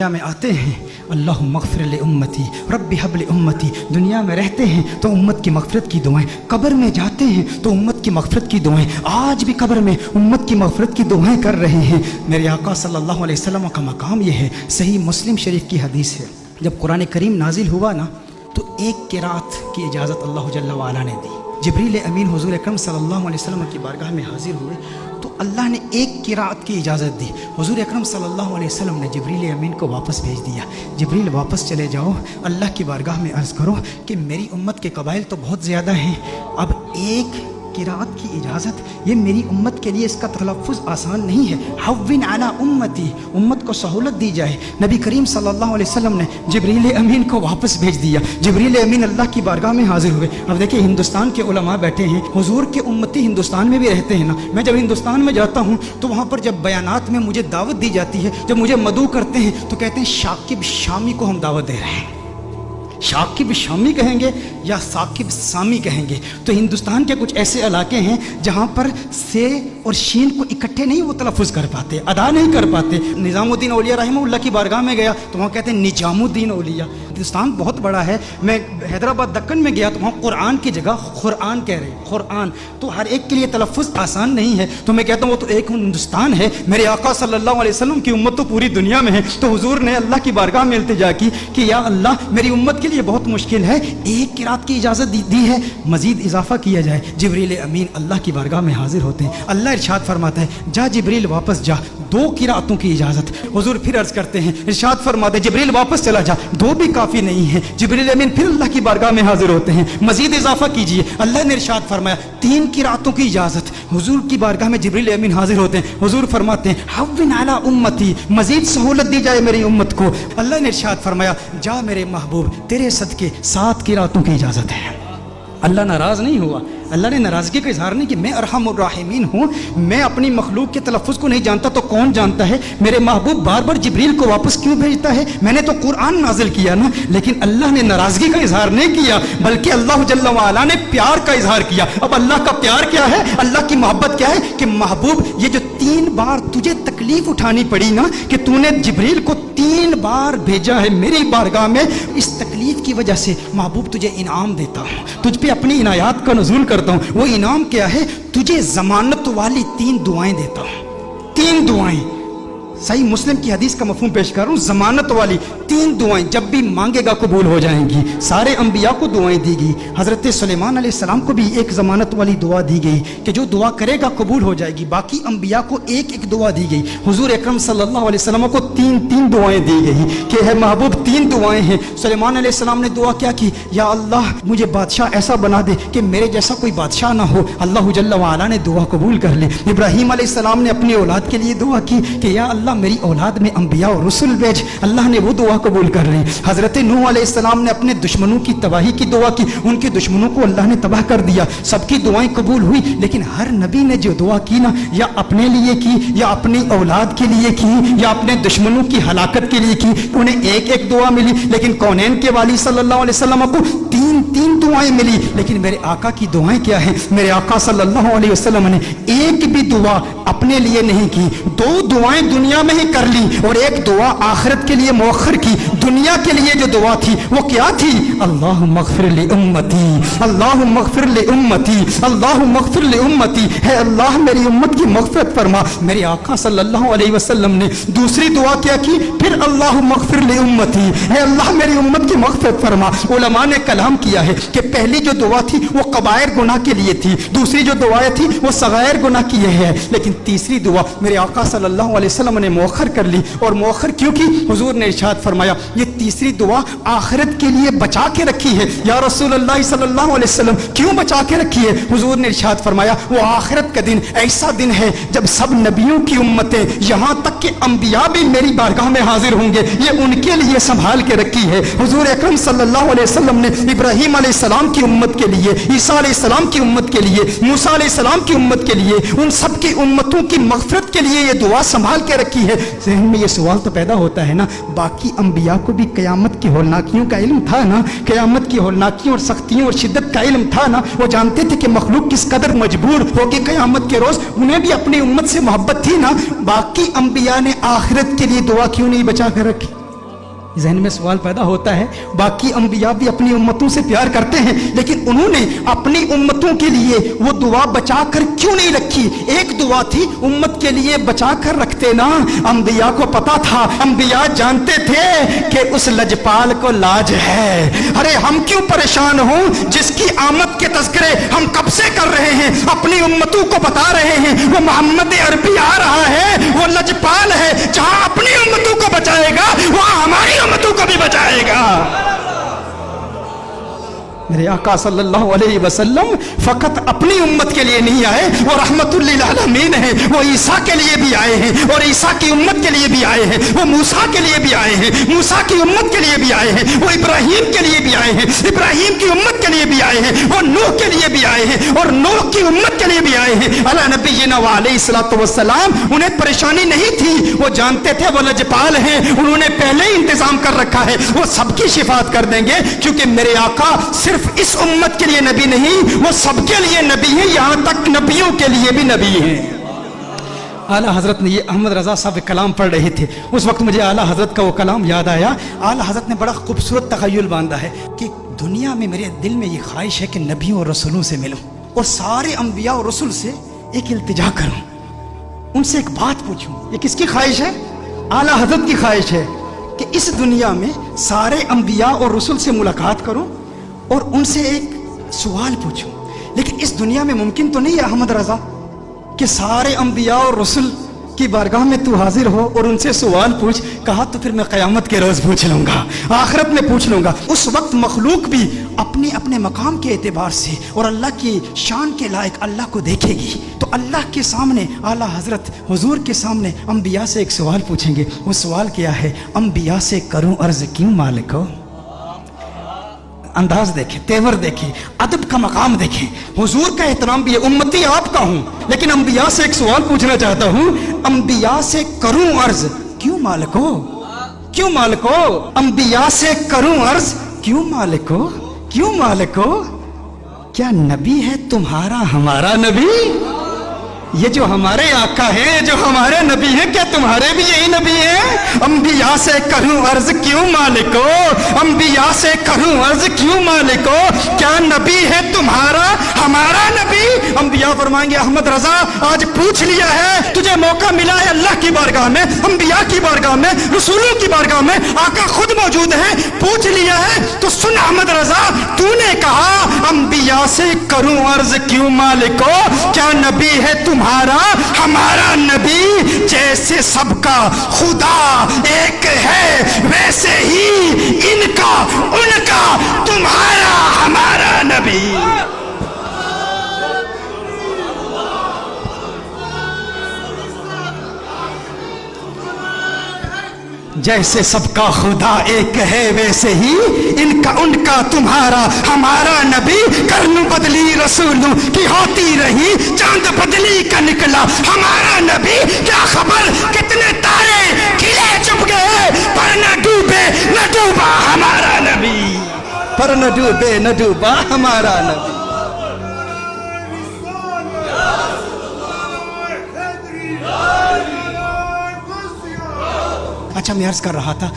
دنیا میں آتے ہیں اللہم اغفر لامتی رب حب لامتی، دنیا میں رہتے ہیں تو امت کی مغفرت کی دعائیں، قبر میں جاتے ہیں تو امت کی مغفرت کی دعائیں، آج بھی قبر میں امت کی مغفرت کی دعائیں کر رہے ہیں۔ میرے آقا صلی اللہ علیہ وسلم کا مقام یہ ہے، صحیح مسلم شریف کی حدیث ہے، جب قرآن کریم نازل ہوا نا تو ایک قرات کی اجازت اللہ جل وعلا نے دی۔ جبریل امین حضور اکرم صلی اللہ علیہ وسلم کی بارگاہ میں حاضر ہوئے تو اللہ نے ایک قرات کی اجازت دی۔ حضور اکرم صلی اللہ علیہ وسلم نے جبریل امین کو واپس بھیج دیا، جبریل واپس چلے جاؤ، اللہ کی بارگاہ میں عرض کرو کہ میری امت کے قبائل تو بہت زیادہ ہیں، اب ایک قرات کی اجازت، یہ میری امت کے لیے اس کا تلفظ آسان نہیں ہے، حوّن علی امتی، امت کو سہولت دی جائے۔ نبی کریم صلی اللہ علیہ وسلم نے جبریل امین کو واپس بھیج دیا، جبریل امین اللہ کی بارگاہ میں حاضر ہوئے۔ اب دیکھیں ہندوستان کے علماء بیٹھے ہیں، حضور کے امتی ہندوستان میں بھی رہتے ہیں نا، میں جب ہندوستان میں جاتا ہوں تو وہاں پر جب بیانات میں مجھے دعوت دی جاتی ہے، جب مجھے مدعو کرتے ہیں تو کہتے ہیں شاکب شامی کو ہم دعوت دے رہے ہیں۔ شاکب شامی کہیں گے یا ثاقب سامی کہیں گے؟ تو ہندوستان کے کچھ ایسے علاقے ہیں جہاں پر سے اور شین کو اکٹھے نہیں وہ تلفظ کر پاتے، ادا نہیں کر پاتے۔ نظام الدین اولیاء رحمہ اللہ کی بارگاہ میں گیا تو وہاں کہتے ہیں نجام الدین اولیاء۔ ہندوستان بہت بڑا ہے، میں حیدرآباد دکن میں گیا تو وہاں قرآن کی جگہ قرآن کہہ رہے ہیں، قرآن، تو ہر ایک کے لیے تلفظ آسان نہیں ہے، تو میں کہتا ہوں وہ تو ایک ہندوستان ہے، میرے آقا صلی اللہ علیہ وسلم کی امت تو پوری دنیا میں ہے۔ تو حضور نے اللہ کی بارگاہ میں التجا کی کہ یا اللہ میری امت کے لیے بہت مشکل ہے، ایک قرات کی اجازت دی ہے، مزید اضافہ کیا جائے۔ جبریل امین اللہ کی بارگاہ میں حاضر ہوتے ہیں، اللہ ارشاد فرماتا ہے جا جبریل واپس جا، دو قراتوں کی اجازت۔ حضور پھر عرض کرتے ہیں، ارشاد فرماتے ہیں جبریل واپس چلا جا، دو بھی کافی نہیں ہے۔ جبریل امین پھر اللہ کی بارگاہ میں حاضر ہوتے ہیں، مزید اضافہ کیجئے۔ اللہ نے ارشاد فرمایا تین قراتوں کی اجازت۔ حضور کی بارگاہ میں جبریل امین حاضر ہوتے ہیں، حضور فرماتے ہیں حوّن علی امتی، مزید سہولت دی جائے میری امت کو۔ اللہ نے ارشاد فرمایا جا میرے محبوب تیرے صدقے 7 قراتوں کی اجازت ہے۔ اللہ ناراض نہیں ہوا، اللہ نے ناراضگی کا اظہار نہیں کہ میں ارحم الراحمین ہوں، میں اپنی مخلوق کے تلفظ کو نہیں جانتا تو کون جانتا ہے؟ میرے محبوب بار بار جبریل کو واپس کیوں بھیجتا ہے؟ میں نے تو قرآن نازل کیا نا، لیکن اللہ نے ناراضگی کا اظہار نہیں کیا بلکہ اللہ جل وعلا نے پیار کا اظہار کیا۔ اب اللہ کا پیار کیا ہے، اللہ کی محبت کیا ہے کہ محبوب یہ جو 3 بار تجھے تکلیف اٹھانی پڑی نا کہ تو نے جبریل کو 3 بار بھیجا ہے میری بارگاہ میں، اس تکلیف کی وجہ سے محبوب تجھے انعام دیتا ہوں، تجھ پہ اپنی عنایات کا نزول کرتا ہوں۔ وہ انعام کیا ہے؟ تجھے ضمانت والی 3 دعائیں دیتا ہوں، 3 دعائیں۔ صحیح مسلم کی حدیث کا مفہوم پیش کر رہا ہوں، ضمانت والی 3 دعائیں، جب بھی مانگے گا قبول ہو جائیں گی۔ سارے انبیاء کو دعائیں دی گئی، حضرت سلیمان علیہ السلام کو بھی ایک ضمانت والی دعا دی گئی کہ جو دعا کرے گا قبول ہو جائے گی، باقی انبیاء کو ایک ایک دعا دی گئی۔ حضور اکرم صلی اللہ علیہ وسلم کو 3 دعائیں دی گئی کہ ہے محبوب 3 دعائیں ہیں۔ سلیمان علیہ السلام نے دعا کیا کی؟ یا اللہ مجھے بادشاہ ایسا بنا دے کہ میرے جیسا کوئی بادشاہ نہ ہو۔ اللہ جل وعلا نے دعا قبول کر لی۔ ابراہیم علیہ السلام نے اپنی اولاد کے لیے دعا کی کہ یا اللہ میری اولاد میں انبیاء اور رسول بھیج، اللہ نے وہ دعا قبول کر لی۔ حضرت نوح علیہ السلام نے اپنے دشمنوں کی تباہی کی دعا کی، ان کے دشمنوں کو اللہ نے تباہ کر دیا، سب کی دعائیں قبول ہوئی، لیکن ہر نبی نے جو دعا کی نا، یا اپنے لیے کی یا اپنی اولاد کے لیے کی یا اپنے دشمنوں کی ہلاکت کے لیے کی، انہیں ایک ایک دعا ملی، لیکن کونین کے والی صلی اللہ علیہ وسلم کو 3 دعائیں ملی۔ لیکن میرے آقا کی دعائیں کیا ہیں؟ میرے آقا صلی اللہ علیہ وسلم نے ایک بھی دعا اپنے لیے نہیں کی، 2 دعائیں دنیا میں ہی کر لی اور ایک دعا آخرت کے لیے مؤخر کی۔ دنیا کے لیے جو دعا تھی وہ کیا تھی؟ اللہم اغفر لامتی، اللہم اغفر لامتی، اللہم اغفر لامتی، ہے اللہ میری امت کی مغفرت فرما۔ میرے آقا صلی اللہ علیہ وسلم نے دوسری دعا کیا کی؟ پھر اللہم اغفر لامتی، ہے اللہ میری امت کی مغفرت فرما۔ علماء نے کلام کیا ہے کہ پہلی جو دعا تھی وہ کبائر گناہ کے لیے تھی، دوسری جو دعائیں تھی وہ صغائر گناہ کی ہے، لیکن تیسری دعا میرے آقا صلی اللہ علیہ وسلم نے مؤخر کر لی۔ اور مؤخر کیوں کی؟ حضور نے ارشاد فرمایا یہ تیسری دعا آخرت کے لیے بچا کے رکھی ہے۔ یا رسول اللہ صلی اللہ علیہ وسلم کیوں بچا کے رکھی ہے؟ حضور نے ارشاد فرمایا وہ آخرت کا دن ایسا دن ہے جب سب نبیوں کی امتیں یہاں تک کہ انبیاء بھی میری بارگاہ میں حاضر ہوں گے، یہ ان کے لیے سنبھال کے رکھی ہے۔ حضور اکرم صلی اللہ علیہ وسلم نے ابراہیم علیہ السلام کی امت کے لیے، عیسیٰ علیہ السلام کی امت کے لیے، موسیٰ علیہ السلام کی امت کے لیے، ان سب کی امتوں کی مغفرت کے لیے یہ دعا سنبھال کے رکھی ہے۔ ذہن میں یہ سوال تو پیدا ہوتا ہے نا، باقی انبیاء کو بھی قیامت کی ہولناکیوں کا علم تھا نا، قیامت کی ہولناکیوں اور سختیوں اور شدت کا علم تھا نا، وہ جانتے تھے کہ مخلوق کس قدر مجبور ہوگی قیامت کے روز، انہیں بھی اپنی امت سے محبت تھی نا۔ باقی انبیاء نے آخرت کے لیے دعا کیوں نہیں بچا کر رکھی؟ ذہن میں سوال پیدا ہوتا ہے، باقی انبیاء بھی اپنی امتوں سے پیار کرتے ہیں، لیکن انہوں نے اپنی امتوں کے لیے وہ دعا بچا کر کیوں نہیں رکھی؟ ایک دعا تھی امت کے لیے بچا کر رکھتے نا۔ انبیاء کو پتا تھا، انبیاء جانتے تھے کہ اس لجپال کو لاج ہے۔ ارے ہم کیوں پریشان ہوں جس کی آمد کے تذکرے ہم کب سے کر رہے ہیں، اپنی امتوں کو بتا رہے ہیں وہ محمد عربی آ رہا ہے، وہ لجپال ہے، جہاں اپنی امتوں کو بچائے گا وہاں ہماری امتوں کو بھی بچائے گا۔ میرے آقا صلی اللہ علیہ وسلم فقط اپنی امت کے لیے نہیں آئے، وہ رحمت للعالمین ہیں، وہ عیسیٰ کے لیے بھی آئے ہیں اور عیسیٰ کی امت کے لیے بھی آئے ہیں، وہ موسیٰ کے لیے بھی آئے ہیں، موسیٰ کی امت کے لیے بھی آئے ہیں، وہ ابراہیم کے لیے بھی آئے ہیں، ابراہیم کی امت کے لیے بھی آئے ہیں، وہ نوح کے لیے بھی آئے ہیں اور نوح کی امت کے لیے بھی آئے ہیں۔ علی نبینا علیہ الصلوۃ والسلام، انہیں پریشانی نہیں تھی، وہ جانتے تھے وہ لجپال ہیں، انہوں نے پہلے ہی انتظام کر رکھا ہے، وہ سب کی شفاعت کر دیں گے، کیونکہ میرے آقا صرف اس امت کے لیے نبی نہیں، وہ سب کے لیے نبی ہیں، یہاں تک نبیوں کے لیے بھی نبی ہیں۔ اعلیٰ حضرت نے یہ احمد رضا صاحب کلام پڑھ رہے تھے، اس وقت مجھے اعلیٰ حضرت کا وہ کلام یاد آیا۔ اعلیٰ حضرت نے بڑا خوبصورت تخیل باندھا ہے کہ دنیا میں میرے دل میں یہ خواہش ہے کہ نبیوں اور رسولوں سے ملوں اور سارے انبیاء اور رسول سے ایک التجا کروں، ان سے ایک بات پوچھوں۔ یہ کس کی خواہش ہے؟ اعلیٰ حضرت کی خواہش ہے کہ اس دنیا میں سارے انبیاء اور رسول سے ملاقات کروں اور ان سے ایک سوال پوچھوں۔ لیکن اس دنیا میں ممکن تو نہیں ہے احمد رضا کہ سارے انبیاء اور رسول کی بارگاہ میں تو حاضر ہو اور ان سے سوال پوچھ۔ کہا تو پھر میں قیامت کے روز پوچھ لوں گا، آخرت میں پوچھ لوں گا۔ اس وقت مخلوق بھی اپنے اپنے مقام کے اعتبار سے اور اللہ کی شان کے لائق اللہ کو دیکھے گی، تو اللہ کے سامنے اعلیٰ حضرت حضور کے سامنے انبیاء سے ایک سوال پوچھیں گے۔ وہ سوال کیا ہے؟ انبیاء سے کروں عرض کیوں مالک ہو؟ انداز دیکھیں، تیور دیکھیں، ادب کا مقام دیکھیں، حضور کا احترام بھی ہے۔ امتی آپ کا ہوں لیکن انبیاء سے ایک سوال پوچھنا چاہتا ہوں، انبیاء سے کروں عرض کیوں مالک ہو؟ کیوں مالک ہو؟ انبیاء سے کروں عرض کیوں مالک ہو؟ کیوں مالک ہو؟ کیا نبی ہے تمہارا ہمارا نبی؟ یہ جو ہمارے آقا ہیں، جو ہمارے نبی ہیں، کیا تمہارے بھی یہی نبی ہیں؟ انبیاء سے کروں عرض کیوں مالک ہو؟ انبیاء سے کروں عرض کیوں مالک ہو؟ کیا نبی ہے تمہارا ہمارا نبی؟ انبیاء فرمائیں گے احمد رضا آج پوچھ لیا ہے، تجھے موقع ملا ہے اللہ کی بارگاہ میں، انبیاء کی بارگاہ میں، رسولوں کی بارگاہ میں، آقا خود موجود ہے، پوچھ لیا ہے تو سن احمد رضا، تو نے کہا انبیاء سے کروں عرض کیوں مالک ہو؟ کیا نبی ہے تمہارا ہمارا نبی؟ جیسے سب کا خدا ایک ہے ویسے ہی ان کا ان کا تمہارا ہمارا نبی۔ جیسے سب کا خدا ایک ہے ویسے ہی ان کا ان کا تمہارا ہمارا نبی۔ کرن بدلی رسولوں کی ہوتی رہی، چاند بدلی کا نکلا ہمارا نبی۔ کیا خبر کتنے تارے کھلے چھپ گئے، پر نہ ڈوبے نہ ڈوبا ہمارا نبی، پر نہ ڈوبے نہ ڈوبا ہمارا نبی۔ اچھا میں عرض کر رہا تھا